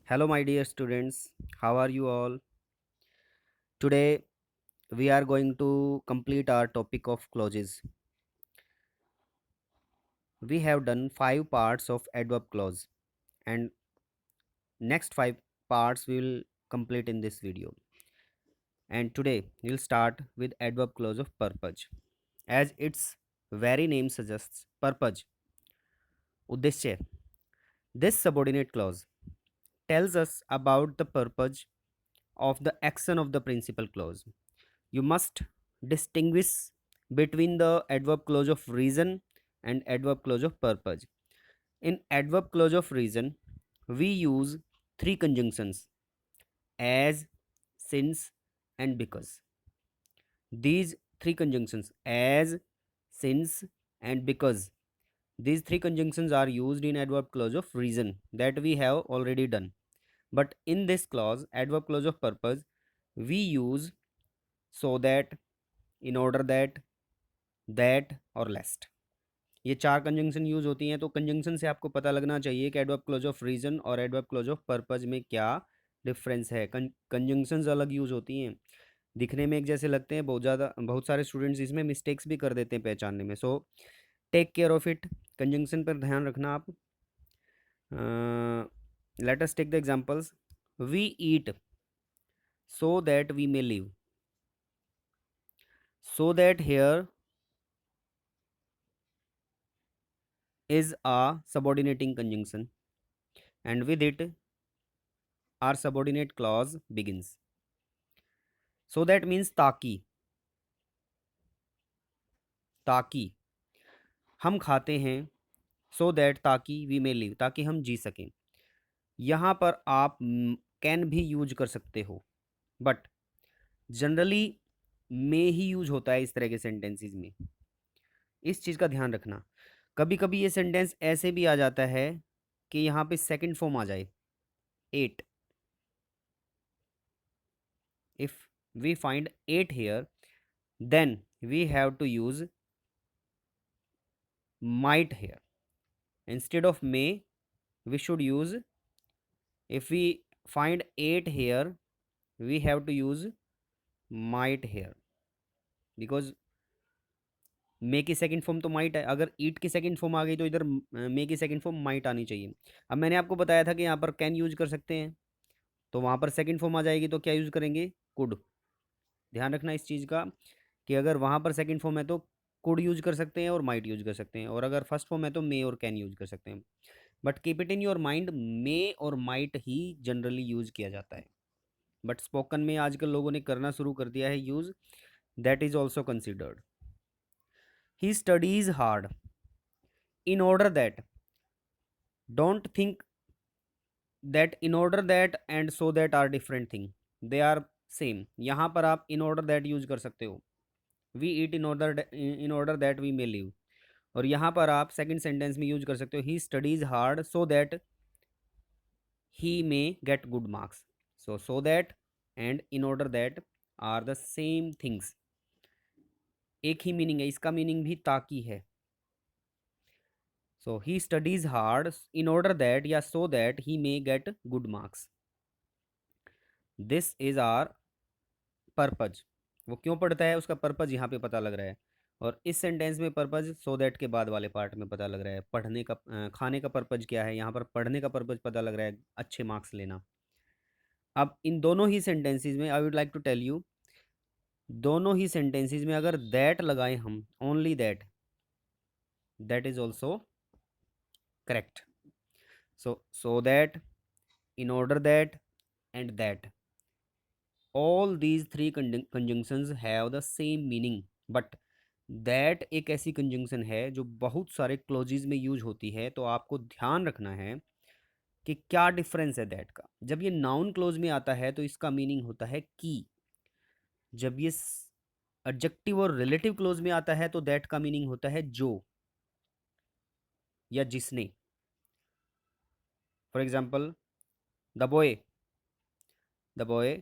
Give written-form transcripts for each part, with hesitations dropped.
Hello, my dear students. How are you all? Today, we are going to complete our topic of clauses. We have done 5 parts of adverb clause, and next 5 parts we will complete in this video. And today, we'll start with adverb clause of purpose. As its very name suggests, purpose, uddeshya. This subordinate clause tells us about the purpose of the action of the principal clause. You must distinguish between the adverb clause of reason and adverb clause of purpose. In adverb clause of reason, we use three conjunctions: as, since, and because. These three conjunctions, as, since, and because, these three conjunctions are used in adverb clause of reason that we have already done. But in this clause, adverb clause of purpose, we use so that, in order that और लेस्ट। ये चार conjunction use होती हैं, तो conjunction से आपको पता लगना चाहिए कि एडवर्ब क्लोज ऑफ रीजन और एडवर्ब क्लोज ऑफ पर्पज में क्या डिफरेंस है। कंजंक्शंस अलग यूज होती हैं, दिखने में एक जैसे लगते हैं, बहुत सारे स्टूडेंट्स इसमें मिस्टेक्स भी कर देते हैं पहचानने में। So take care of it, conjunction पर ध्यान रखना आप। Let us take the examples. We eat so that we may live. So that here is a subordinating conjunction, and with it our subordinate clause begins. So that means ताकि हम खाते हैं, so that ताकि we may live, ताकि हम जी सकें। यहाँ पर आप कैन भी यूज कर सकते हो, but generally may he use होता है इस तरह के सेंटेंसेस में। इस चीज़ का ध्यान रखना। कभी कभी ये सेंटेंस ऐसे भी आ जाता है कि यहाँ पे सेकंड फॉर्म आ जाए, eight. If we find 8 here, then we have to use might here. Instead of may, we should use, if we find 8 here, we have to use might here, because मे की second form तो might है। अगर ईट की second form आ गई तो इधर मे की second form might आनी चाहिए। अब मैंने आपको बताया था कि यहाँ पर कैन यूज कर सकते हैं, तो वहाँ पर सेकंड फॉर्म आ जाएगी तो क्या यूज़ करेंगे, कुड। ध्यान रखना इस चीज़ का कि अगर वहाँ पर सेकंड फॉर्म है तो कुड यूज कर सकते हैं और माइट यूज कर सकते हैं, और अगर फर्स्ट फॉर्म है तो मे और कैन यूज कर सकते हैं। But keep it in your mind, may और माइट ही जनरली यूज किया जाता है। बट स्पोकन में आजकल लोगों ने करना शुरू कर दिया है use, that is also considered. He studies hard in order that, don't think that in order that and so that are different thing, they are same. यहाँ पर आप इन ऑर्डर दैट यूज कर सकते हो, we eat in order that we may live. और यहाँ पर आप सेकंड सेंटेंस में यूज कर सकते हो, ही studies hard so that he may get good marks. So that and in order that are the same things, एक ही मीनिंग है, इसका मीनिंग भी ताकि है। So he studies hard in order that या so that he may get good marks. This is our purpose. वो क्यों पढ़ता है उसका पर्पज यहाँ पे पता लग रहा है, और इस सेंटेंस में पर्पज सो दैट के बाद वाले पार्ट में पता लग रहा है। पढ़ने का खाने का पर्पज क्या है, यहाँ पर पढ़ने का पर्पज पता लग रहा है, अच्छे मार्क्स लेना। अब इन दोनों ही सेंटेंसेस में I would like to tell you, दोनों ही सेंटेंसेस में अगर दैट लगाएं हम, only that, that is also correct. So that, in order that and that, all these three conjunctions have the same meaning. But that एक ऐसी conjunction है जो बहुत सारे क्लोजेज में यूज होती है, तो आपको ध्यान रखना है कि क्या डिफरेंस है दैट का। जब ये नाउन क्लोज में आता है तो इसका मीनिंग होता है की। जब ये एडजेक्टिव और रिलेटिव क्लोज में आता है तो दैट का मीनिंग होता है जो या जिसने। For example, the boy, the boy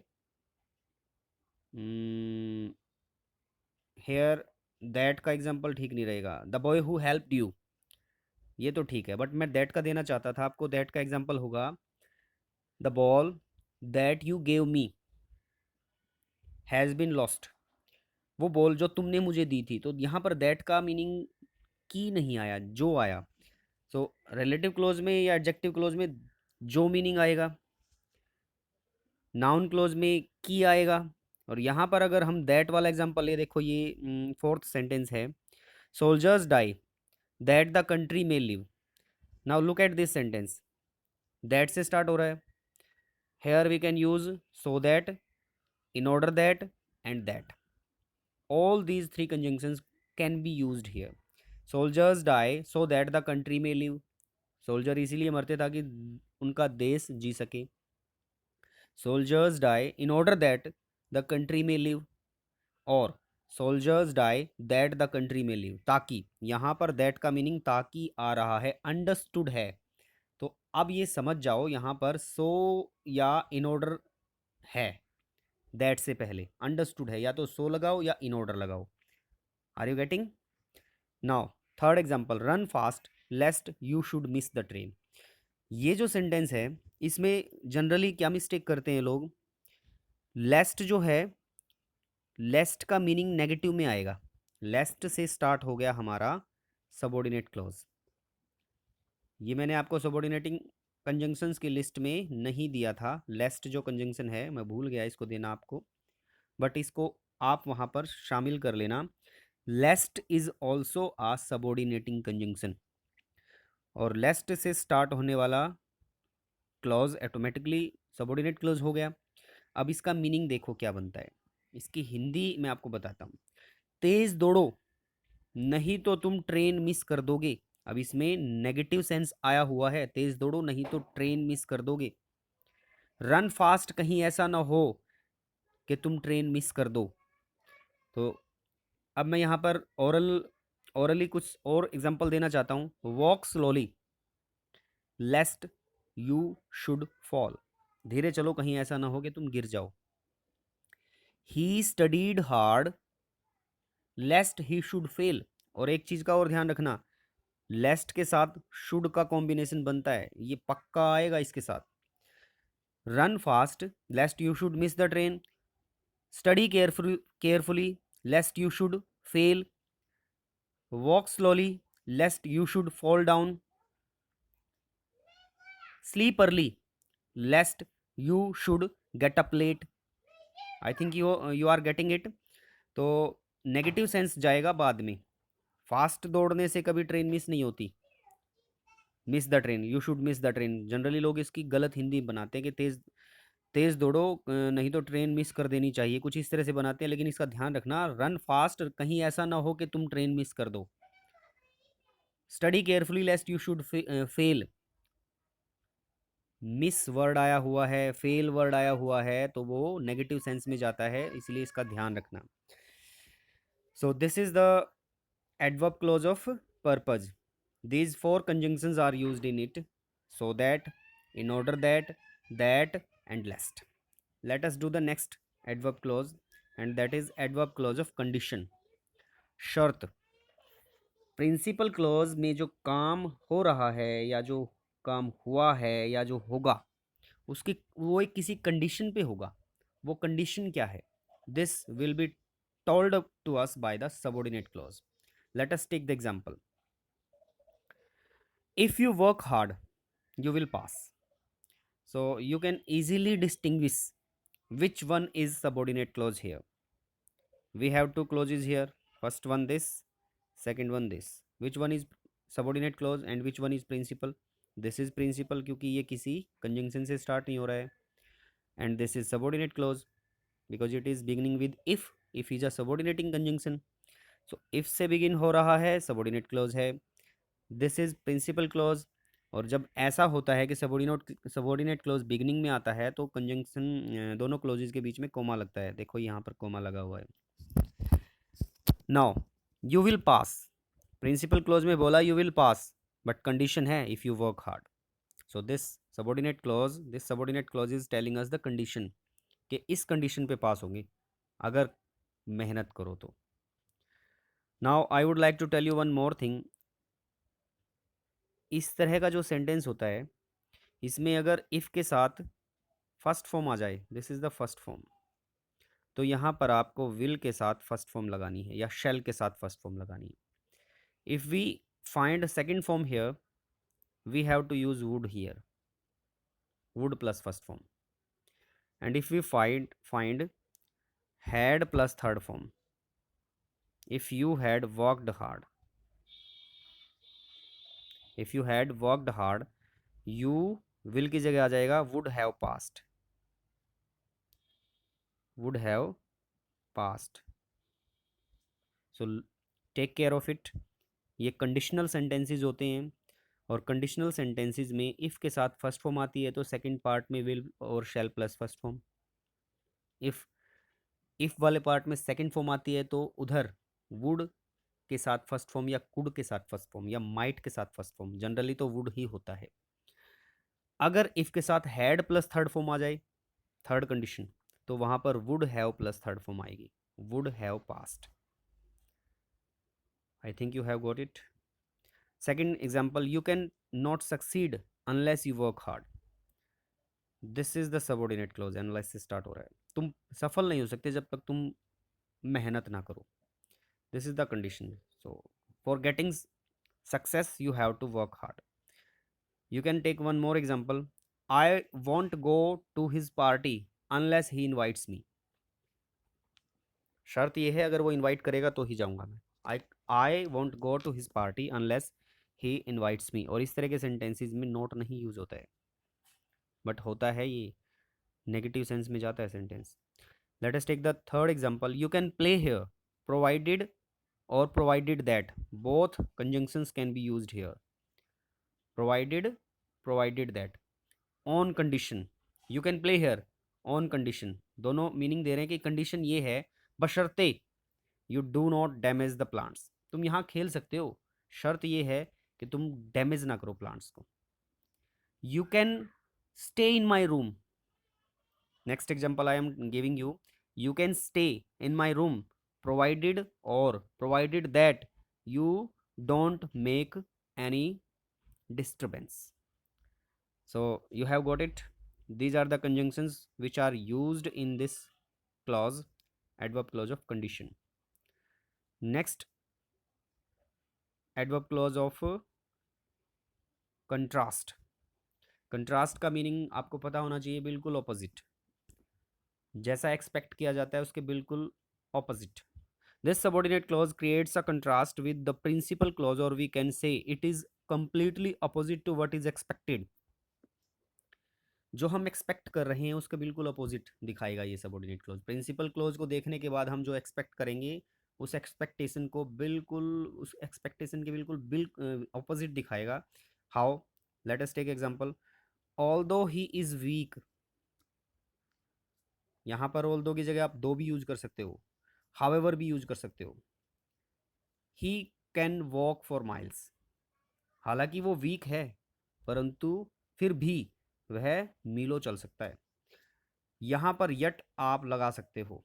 here, that का एग्जाम्पल ठीक नहीं रहेगा। The boy who helped you, ये तो ठीक है, बट मैं दैट का देना चाहता था आपको। दैट का एग्जाम्पल होगा the ball that you gave me has been lost. वो बॉल जो तुमने मुझे दी थी, तो यहाँ पर दैट का मीनिंग की नहीं आया, जो आया। सो रिलेटिव क्लोज में या एडजेक्टिव क्लोज में जो मीनिंग आएगा, नाउन क्लोज में की आएगा। और यहाँ पर अगर हम दैट वाला एग्जांपल ले, देखो ये फोर्थ सेंटेंस है, soldiers die that the country may live. Now look at this sentence, that से स्टार्ट हो रहा है। Here we can use so that, in order that, and that. All these three conjunctions can be used here. Soldiers die so that the country may live. Soldier इसीलिए मरते ताकि उनका देश जी सके। Soldiers die in order that the country may live, और soldiers die that the country may live, ताकि। यहाँ पर दैट का मीनिंग ताकि आ रहा है, अंडरस्टूड है। तो अब ये समझ जाओ, यहाँ पर सो या इन ऑर्डर है, दैट से पहले अंडरस्टूड है, या तो सो लगाओ या इन ऑर्डर लगाओ। Are you getting? Now third example, run fast lest you should miss the train. ये जो सेंटेंस है, इसमें जनरली क्या मिस्टेक करते हैं लोग, लेस्ट जो है, लेस्ट का मीनिंग नेगेटिव में आएगा। लेस्ट से स्टार्ट हो गया हमारा सबऑर्डिनेट क्लॉज। ये मैंने आपको सबऑर्डिनेटिंग कंजंक्शंस की लिस्ट में नहीं दिया था, लेस्ट जो कंजंक्शन है मैं भूल गया इसको देना आपको, बट इसको आप वहाँ पर शामिल कर लेना। Lest is also a subordinating conjunction, और लेस्ट से स्टार्ट होने वाला क्लॉज ऑटोमेटिकली सबऑर्डिनेट क्लॉज हो गया। अब इसका मीनिंग देखो क्या बनता है, इसकी हिंदी मैं आपको बताता हूँ। तेज दौड़ो नहीं तो तुम ट्रेन मिस कर दोगे। अब इसमें नेगेटिव सेंस आया हुआ है, तेज दौड़ो नहीं तो ट्रेन मिस कर दोगे। रन फास्ट कहीं ऐसा ना हो कि तुम ट्रेन मिस कर दो। तो अब मैं यहाँ पर ओरली कुछ और एग्जांपल देना चाहता हूँ। Walk slowly lest you should fall, धीरे चलो कहीं ऐसा ना हो कि तुम गिर जाओ। He studied hard लेस्ट he should fail, और एक चीज का और ध्यान रखना, लेस्ट के साथ शुड का कॉम्बिनेशन बनता है, ये पक्का आएगा इसके साथ। Run fast lest you should miss the train, study carefully lest you should fail, walk slowly lest you should fall down, sleep early lest you should get up late. I think you are getting it. तो negative sense जाएगा बाद में। Fast दौड़ने से कभी train miss नहीं होती। Miss the train, you should miss the train, generally लोग इसकी गलत हिंदी बनाते हैं कि तेज तेज दौड़ो नहीं तो ट्रेन मिस कर देनी चाहिए, कुछ इस तरह से बनाते हैं। लेकिन इसका ध्यान रखना, रन फास्ट कहीं ऐसा ना हो कि तुम ट्रेन मिस कर दो। Study carefully lest you should fail, miss word आया हुआ है, फेल वर्ड आया हुआ है, तो वो नेगेटिव सेंस में जाता है, इसलिए इसका ध्यान रखना। So this is the adverb clause of purpose. These four conjunctions are used in it: so that, in order that, and lest. Let us do the next adverb clause, and that is adverb clause of condition. शर्त। Principal clause में जो काम हो रहा है, या जो काम हुआ है, या जो होगा, उसकी वो एक किसी कंडीशन पे होगा। वो कंडीशन क्या है? This will be told to us by the subordinate clause. Let us take the example. If you work hard, you will pass. So you can easily distinguish which one is subordinate clause here. We have two clauses here. First one this, second one this. Which one is subordinate clause and which one is principal? This is principal क्योंकि ये किसी conjunction से start नहीं हो रहा है, and this is subordinate clause because it is beginning with if. If is a subordinating conjunction. So if से begin हो रहा है, subordinate clause है। This is principal clause. और जब ऐसा होता है कि सबॉर्डिनेट क्लॉज बिगिनिंग में आता है, तो कंजंक्शन दोनों क्लॉजेज के बीच में कोमा लगता है। देखो यहाँ पर कोमा लगा हुआ है। Now you will pass, principal clause में बोला you will pass, but condition है if you work hard. So this subordinate clause is telling us the condition, कि इस कंडीशन पे पास होंगे अगर मेहनत करो तो। Now I would like to tell you one more thing. इस तरह का जो सेंटेंस होता है, इसमें अगर इफ़ के साथ फर्स्ट फॉर्म आ जाए, this is the first form, तो यहाँ पर आपको विल के साथ फर्स्ट फॉर्म लगानी है या शेल के साथ फर्स्ट फॉर्म लगानी है। If we find second form here, we have to use would here, would plus first form. And if we find had plus third form, if you had worked hard, if you had worked hard, you will की जगह आ जाएगा would have passed, would have passed। so take care of it। ये conditional sentences होते हैं, और conditional sentences में if के साथ फर्स्ट फॉर्म आती है तो सेकंड पार्ट में विल और शैल plus first form. If if वाले पार्ट में सेकंड फॉर्म आती है तो उधर वुड के साथ फर्स्ट फॉर्म या कुड के साथ फर्स्ट फॉर्म या माइट के साथ फर्स्ट फॉर्म, जनरली तो वुड ही होता है। अगर इफ़ के साथ हैड प्लस थर्ड फॉर्म आ जाए, थर्ड कंडीशन, तो वहाँ पर would have plus third form आएगी, would have passed. I think you have got it. Second example, you can not succeed unless you work hard. This is the subordinate clause, analysis start हो रहा है। तुम सफल नहीं हो सकते जब तक तुम मेहनत ना करो, this is the condition. So for getting success you have to work hard. You can take one more example, I won't go to his party unless he invites me. शर्त यह है अगर वो इनवाइट करेगा तो ही जाऊंगा मैं। I won't go to his party unless he invites me. और इस तरह के सेंटेंसेस में नोट नहीं यूज होता है, बट होता है ये, नेगेटिव सेंस में जाता है sentence. Let us take the third example, you can play here provided और provided that both conjunctions can be used here. Provided, provided that, on condition, you can play here on condition, दोनों meaning दे रहे हैं कि condition ये है बशर्ते you do not damage the plants, तुम यहाँ खेल सकते हो, शर्त ये है कि तुम डैमेज ना करो प्लांट्स को। You can stay in my room, next example I am giving you, you can stay in my room provided और provided that you don't make any disturbance। So you have got it, these are the conjunctions which are used in this clause, adverb clause of condition। next, adverb clause of contrast। Contrast का meaning आपको पता होना चाहिए, बिल्कुल opposite, जैसा expect किया जाता है उसके बिल्कुल opposite. This subordinate clause creates a contrast with the principal clause, और we can say it is completely opposite to what is expected. जो हम एक्सपेक्ट कर रहे हैं उसके बिल्कुल अपोजिट दिखाएगा ये सबऑर्डिनेट क्लॉज। प्रिंसिपल क्लॉज को देखने के बाद हम जो एक्सपेक्ट करेंगे उस एक्सपेक्टेशन को बिल्कुल, उस एक्सपेक्टेशन के बिल्कुल अपोजिट दिखाएगा। How, let us take example, although he is weak, यहाँ पर ऑल्दो की जगह आप दो भी यूज कर सकते हो, हाउएवर भी यूज कर सकते हो। He can walk for miles, हालांकि वो वीक है परंतु फिर भी वह मीलों चल सकता है। यहां पर यट आप लगा सकते हो।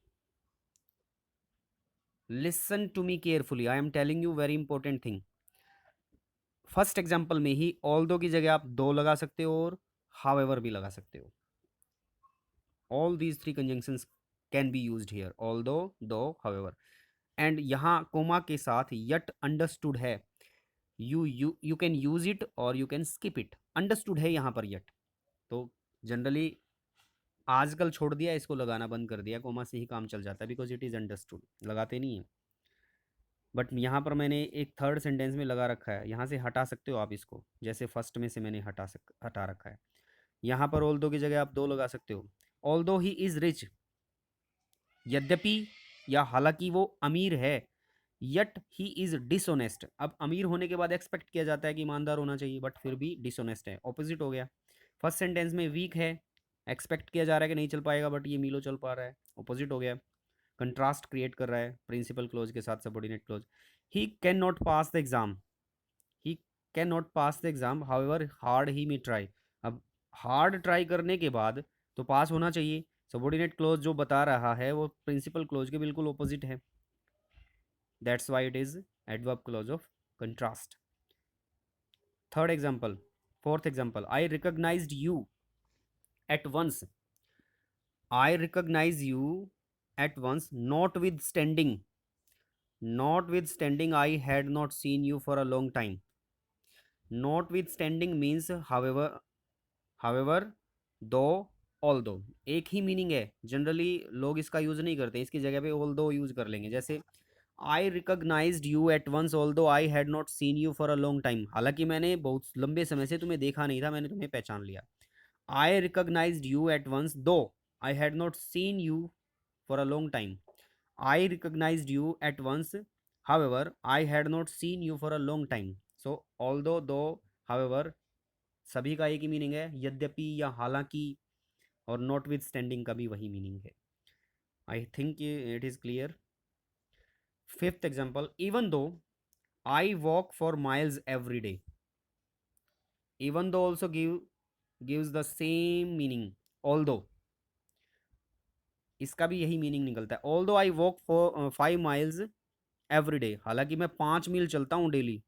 Listen to me carefully, I am telling you very important thing. First example में ही ऑल्दो की जगह आप दो लगा सकते हो और हाउएवर भी लगा सकते हो। All these three conjunctions can be used here, although, though, however. And यहाँ कोमा के साथ यट अंडरस्टूड है, यू कैन यूज इट और you can skip it. Understood है यहाँ पर यट, तो जनरली आजकल छोड़ दिया, इसको लगाना बंद कर दिया, कोमा से ही काम चल जाता है, बिकॉज इट इज़ अंडरस्टूड, लगाते नहीं है। बट यहाँ पर मैंने एक थर्ड सेंटेंस में लगा रखा है, यहाँ से हटा सकते हो आप इसको, जैसे फर्स्ट में से मैंने हटा रखा है। यहाँ पर ऑल दो की जगह आप दो लगा सकते हो। ऑल दो ही इज़ रिच, यद्यपि या हालांकि वो अमीर है, यट ही इज़ डिसऑनेस्ट। अब अमीर होने के बाद एक्सपेक्ट किया जाता है कि ईमानदार होना चाहिए, बट फिर भी डिसऑनेस्ट है, ऑपोजिट हो गया। फर्स्ट सेंटेंस में वीक है, एक्सपेक्ट किया जा रहा है कि नहीं चल पाएगा, बट ये मीलो चल पा रहा है, ऑपोजिट हो गया। कंट्रास्ट क्रिएट कर रहा है प्रिंसिपल क्लोज के साथ subordinate close. He can not pass the exam, he can not pass the exam, however hard he may try. अब हार्ड ट्राई करने के बाद तो पास होना चाहिए, सबऑर्डिनेट क्लोज जो बता रहा है वो प्रिंसिपल क्लोज के बिल्कुल ऑपोजिट है। That's why it is adverb clause of contrast. Third example, fourth example, I recognised you at once, I recognize you at once, notwithstanding I had not seen you for a long time. Notwithstanding means however, though, although, एक ही meaning है। Generally लोग इसका use नहीं करते, इसकी जगह पे although use कर लेंगे। जैसे I recognised you at once although I had not seen you for a long time, हालांकि मैंने बहुत लंबे समय से तुम्हें देखा नहीं था, मैंने तुम्हें पहचान लिया। I recognised you at once though I had not seen you for a long time. I recognised you at once, however I had not seen you for a long time. So although, though, however, सभी का एक ही meaning है, यद्यपि या हालांकि, और not with standing का भी वही मीनिंग है। I think it is clear. Fifth example, even though I walk for miles every day. Even though also gives the same meaning, all दो, इसका भी यही मीनिंग निकलता है। ऑल दो I walk for 5 miles every day, हालांकि मैं 5 मील चलता हूँ daily.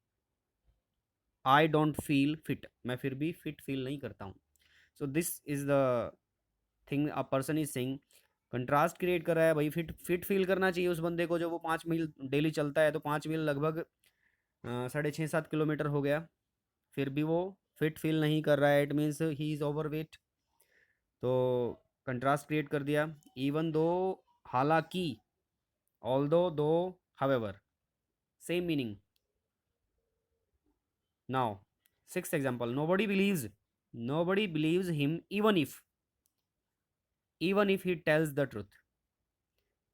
I don't feel fit, मैं फिर भी फिट फील नहीं करता हूँ। So this is the thing a person is saying. Contrast create कर रहा है भाई, फिट फिट फील करना चाहिए उस बंदे को जो वो 5 मील डेली चलता है। तो 5 मील लगभग 6.5-7 किलोमीटर हो गया, फिर भी वो फिट फील नहीं कर रहा है, it means he is overweight. तो कंट्रास्ट क्रिएट कर दिया। इवन दो, हालांकि, although, however, same meaning. Now six example, nobody believes him even if he tells the truth.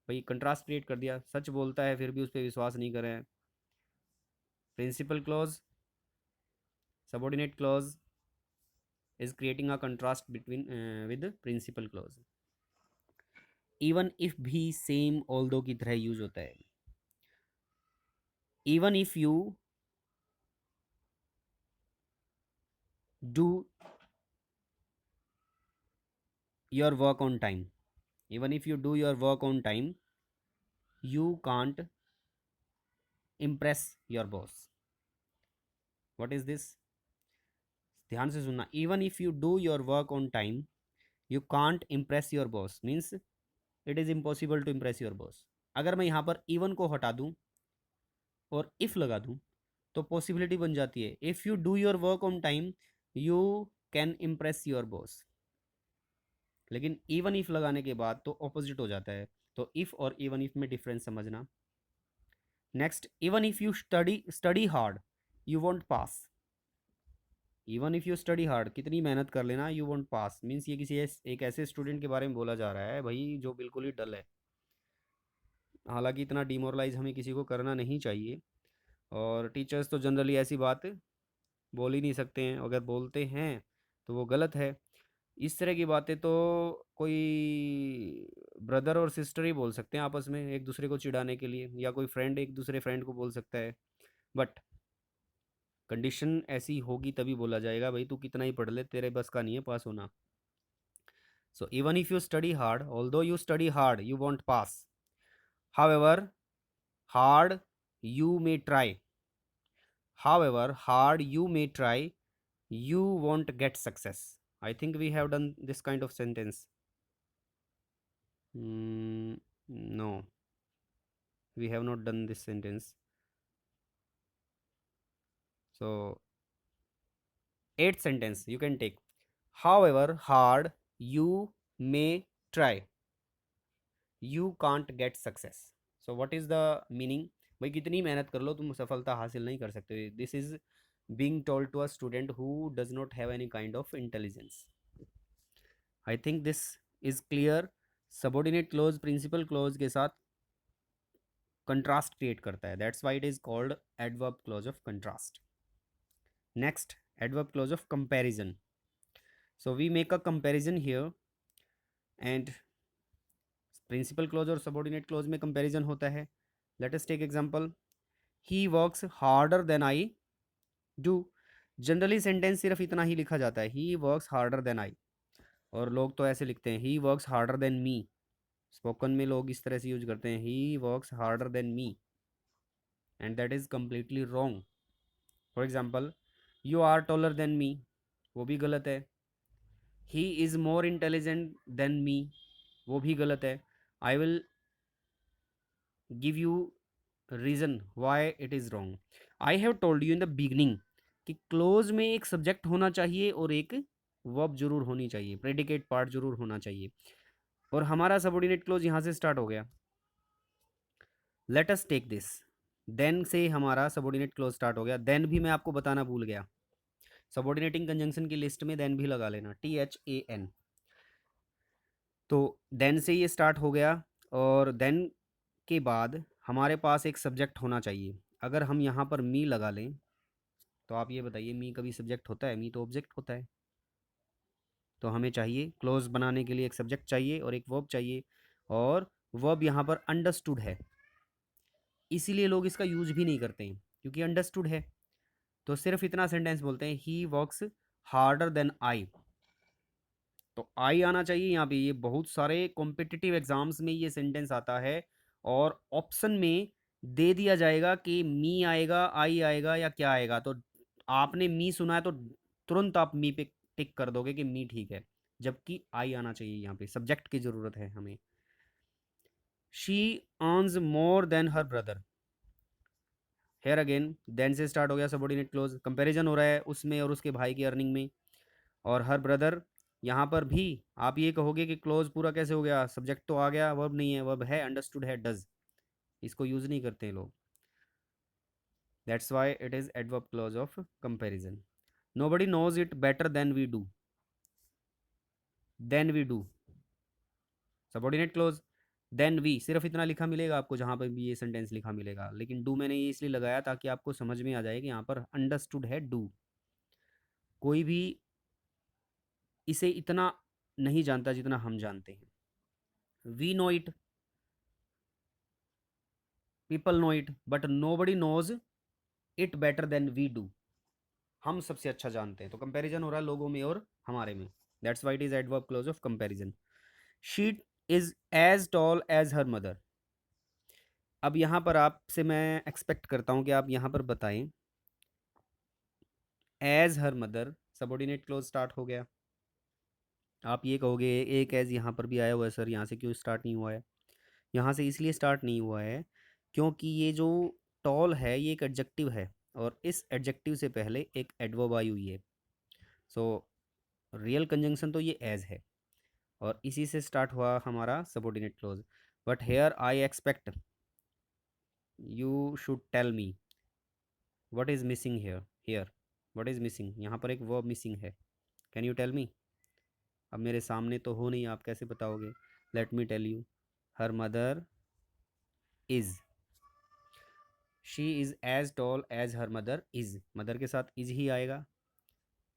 भाई कंट्रास्ट क्रिएट कर दिया, सच बोलता है फिर भी उस पर विश्वास नहीं करें। Principal clause, subordinate clause is creating a contrast between with principal clause। Even if भी सेम ऑल्दो की तरह यूज होता है। Even if you do your work on time, even if you do your work on time, you can't impress your boss. What is this? ध्यान से सुनना। Even if you do your work on time, you can't impress your boss means it is impossible to impress your boss. अगर मैं यहाँ पर even को हटा दूँ और इफ लगा दूँ तो पॉसिबिलिटी बन जाती है, if you do your work on time you can impress your boss. लेकिन इवन इफ लगाने के बाद तो ऑपोजिट हो जाता है। तो इफ और इवन इफ में डिफरेंस समझना। Next, even if you study hard you want pass. Even if you study hard, कितनी मेहनत कर लेना, यू वॉन्ट पास मीन्स ये किसी एक ऐसे स्टूडेंट के बारे में बोला जा रहा है भाई जो बिल्कुल ही डल है। हालांकि इतना डिमोरलाइज हमें किसी को करना नहीं चाहिए, और टीचर्स तो जनरली ऐसी बात बोल ही नहीं सकते हैं, अगर बोलते हैं तो वो गलत है। इस तरह की बातें तो कोई ब्रदर और सिस्टर ही बोल सकते हैं आपस में एक दूसरे को चिढ़ाने के लिए, या कोई फ्रेंड एक दूसरे फ्रेंड को बोल सकता है। बट कंडीशन ऐसी होगी तभी बोला जाएगा भाई तू कितना ही पढ़ ले, तेरे बस का नहीं है पास होना। So even if you study hard, although you study hard you want pass, however hard you may try, hard you may try, you won't get success। I think we have done this kind of sentence. No, we have not done this sentence. So, eighth sentence you can take. However hard you may try, you can't get success। So, what is the meaning? भाई कितनी मेहनत कर लो तुम सफलता हासिल नहीं कर सकते। This is being told to a student who does not have any kind of intelligence। I think this is clear. Subordinate clause principal clause के साथ कंट्रास्ट क्रिएट करता है, that's why it is called adverb clause of contrast. Next, adverb clause of comparison. So we make a comparison here, and principal clause और subordinate clause में comparison होता है। Let us take example, he works harder than I do. Generally sentence सिर्फ इतना ही लिखा जाता है, he works harder than I, और लोग तो ऐसे लिखते हैं he works harder than me. Spoken में लोग इस तरह से यूज करते हैं, he works harder than me, and that is completely wrong. For example, you are taller than me, वो भी गलत है। He is more intelligent than me, वो भी गलत है. I will give you reason why it is wrong. I have told you in the beginning कि close में एक सब्जेक्ट होना चाहिए और एक वर्ब जरूर होनी चाहिए, प्रेडिकेट पार्ट जरूर होना चाहिए. और हमारा सबॉर्डिनेट क्लोज यहाँ से स्टार्ट हो गया. Let us take this. Than से हमारा सबॉर्डिनेट क्लोज स्टार्ट हो गया. देन भी मैं आपको बताना भूल गया. सबॉर्डिनेटिंग कंजंक्शन की लिस्ट में देन भी लगा लेना, THAN. तो देन से ये स्टार्ट हो गया. और देन के बाद हमारे पास एक सब्जेक्ट होना चाहिए. अगर हम यहाँ पर मी लगा लें तो आप ये बताइए, मी कभी सब्जेक्ट होता है? मी तो ऑब्जेक्ट होता है. तो हमें चाहिए क्लोज बनाने के लिए एक सब्जेक्ट चाहिए और एक वर्ब चाहिए. और वर्ब यहाँ पर अंडरस्टूड है, इसीलिए लोग इसका यूज भी नहीं करते हैं क्योंकि अंडरस्टूड है. तो सिर्फ इतना सेंटेंस बोलते हैं, he works harder than I. तो आई आना चाहिए यहाँ पे. ये बहुत सारे कॉम्पिटिटिव एग्जाम्स में ये सेंटेंस आता है और ऑप्शन में दे दिया जाएगा कि मी आएगा, आई आएगा या क्या आएगा. तो आपने मी सुना है तो तुरंत आप मी पे टिक कर दोगे कि मी ठीक है, जबकि आई आना चाहिए. यहाँ पे सब्जेक्ट की जरूरत है हमें. She earns more than her brother. Here again than से स्टार्ट हो गया सबॉर्डिनेट क्लोज. कंपैरिजन हो रहा है उसमें और उसके भाई की अर्निंग में. और हर ब्रदर, यहाँ पर भी आप ये कहोगे कि क्लोज पूरा कैसे हो गया, सब्जेक्ट तो आ गया, वर्ब नहीं है. वर्ब है, अंडरस्टूड है, डज. इसको यूज नहीं करते हैं लोग. That's why it is adverb clause of comparison. Nobody knows it better than we do. Than we do subordinate clause. Than we सिर्फ इतना लिखा मिलेगा आपको जहाँ पर भी ये सेंटेंस लिखा मिलेगा. लेकिन डू मैंने ये इसलिए लगाया ताकि आपको समझ में आ जाए कि यहाँ पर अंडरस्टूड है डू. कोई भी इसे इतना नहीं जानता जितना हम जानते हैं. We know it, people know it, but nobody knows it better than we do. हम सबसे अच्छा जानते हैं. तो कंपैरिजन हो रहा है लोगों में और हमारे में. That's why it is adverb clause of comparison. She is as tall as her mother. अब यहाँ पर आपसे मैं एक्सपेक्ट करता हूँ कि आप यहाँ पर बताएं. As her mother subordinate clause start हो गया. आप ये कहोगे एक एज यहाँ पर भी आया हुआ है सर, यहाँ से क्यों स्टार्ट नहीं हुआ है? यहाँ से इसलिए स्टार्ट नहीं हुआ है क्योंकि ये जो टॉल है ये एक एडजेक्टिव है और इस एडजेक्टिव से पहले एक एडवर्ब आई हुई है. सो रियल कंजंक्शन तो ये एज है और इसी से स्टार्ट हुआ हमारा subordinate clause. But here I expect you should tell me what is missing here. Here what is missing, यहाँ पर एक वर्ब मिसिंग है. Can you tell me? अब मेरे सामने तो हो नहीं, आप कैसे बताओगे? Let me tell you. Her mother is. She is as tall as her mother is. Mother के साथ इज़ ही आएगा,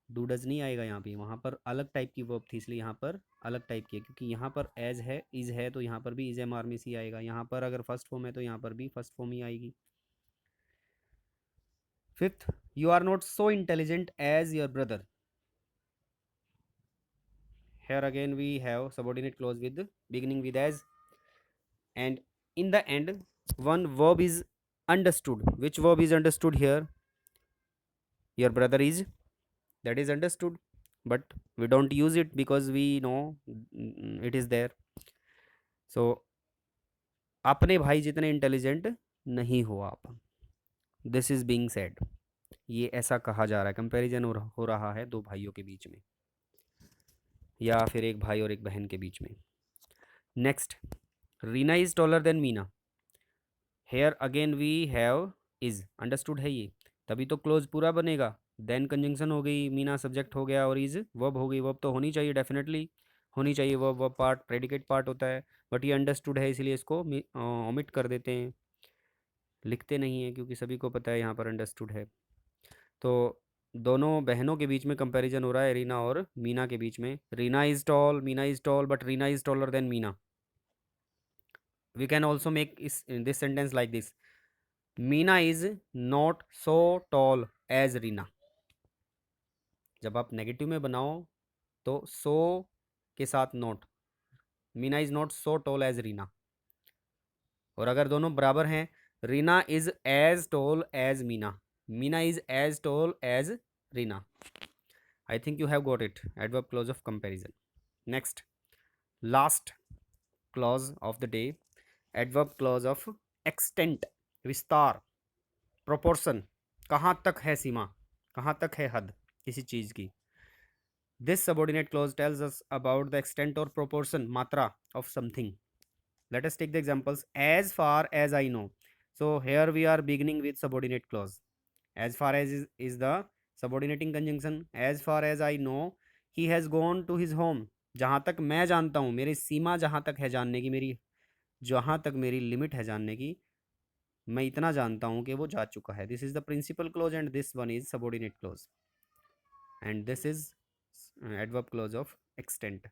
डू डज नहीं आएगा यहाँ पे. वहाँ पर अलग टाइप की वर्ब थी इसलिए यहाँ पर अलग टाइप की है. क्योंकि यहाँ पर एज है, इज़ है, तो यहाँ पर भी इज़ एम आर में सी आएगा. यहाँ पर अगर फर्स्ट फॉर्म है तो यहाँ पर भी फर्स्ट फॉर्म ही आएगी. Fifth, you are not so intelligent as your brother. Here again we have subordinate clause with beginning with as. And in the end one verb is understood. Which verb is understood here? Your brother is, that is understood, but we don't use it because we know it is there. So अपने भाई जितने intelligent नहीं हो आप, this is being said. ये ऐसा कहा जा रहा है. कंपैरिजन हो रहा है दो भाइयों के बीच में या फिर एक भाई और एक बहन के बीच में. Next, Reena is taller than Meena. Here again we have is. Understood है ये, तभी तो क्लोज पूरा बनेगा. देन कंजंक्शन हो गई, मीना सब्जेक्ट हो गया और इज वर्ब हो गई. वर्ब तो होनी चाहिए, डेफिनेटली होनी चाहिए. Verb verb part predicate part होता है. बट ये अंडरस्टूड है इसलिए इसको ओमिट कर देते हैं, लिखते नहीं है क्योंकि सभी को पता है यहाँ पर अंडरस्टूड है. तो दोनों बहनों के बीच में कंपैरिजन हो रहा है, रीना और मीना के बीच में. Reena is tall, Meena is tall, but Reena is taller than Meena. We can also make this sentence like this. Meena is not so tall as Reena. जब आप नेगेटिव में बनाओ तो सो के साथ not. Meena is not so tall as Reena. और अगर दोनों बराबर हैं, Reena is as tall as Meena, Meena is as tall as Reena. I think you have got it. Adverb clause of comparison. Next, last, clause of the day, adverb clause of extent, विस्तार, proportion, कहाँ तक है सीमा, कहाँ तक है हद किसी चीज़ की. This subordinate clause tells us about the extent or proportion, matra of something. Let us take the examples. As far as I know. So here we are beginning with subordinate clause. As far as is the subordinating conjunction. As far as I know, he has gone to his home. जहाँ तक मैं जानता हूँ, मेरी सीमा जहाँ तक है जानने की, मेरी जहाँ तक मेरी लिमिट है जानने की, मैं इतना जानता हूँ कि वो जा चुका है. This is the principal clause and this one is subordinate clause and this is adverb clause of extent.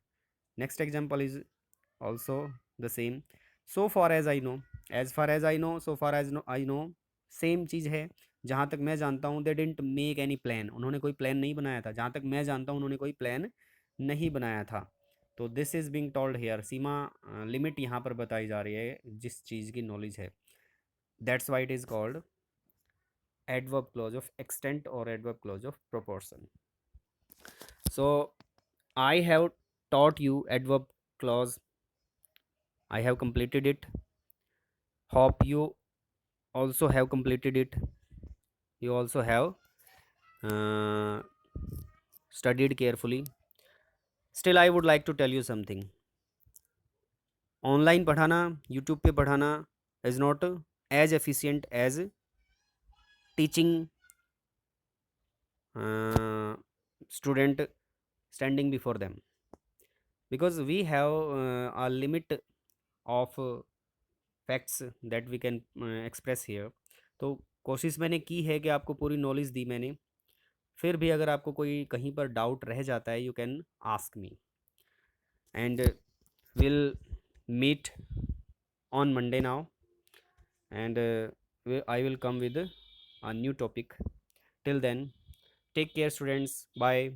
Next example is also the same. So far as I know, as far as I know, so far as I know, same चीज़ है. जहाँ तक मैं जानता हूँ, they didn't make any plan, उन्होंने कोई plan नहीं बनाया था. जहाँ तक मैं जानता हूँ, उन्होंने कोई प्लान नहीं बनाया था. तो this is being told here, सीमा लिमिट यहाँ पर बताई जा रही है जिस चीज़ की नॉलेज है. That's why it is called adverb clause of extent or adverb clause of proportion. So I have taught you adverb clause. I have completed it. Hope you also have completed it. You also have uh, studied carefully. Still, I would like to tell you something. Online पढ़ाना, YouTube पे पढ़ाना is not as efficient as teaching student standing before them, because we have a limit of facts that we can express here. तो कोशिश मैंने की है कि आपको पूरी नॉलेज दी मैंने. फिर भी अगर आपको कोई कहीं पर डाउट रह जाता है, you can ask me and will meet on Monday now, and I will come with a new topic. Till then, take care students, bye.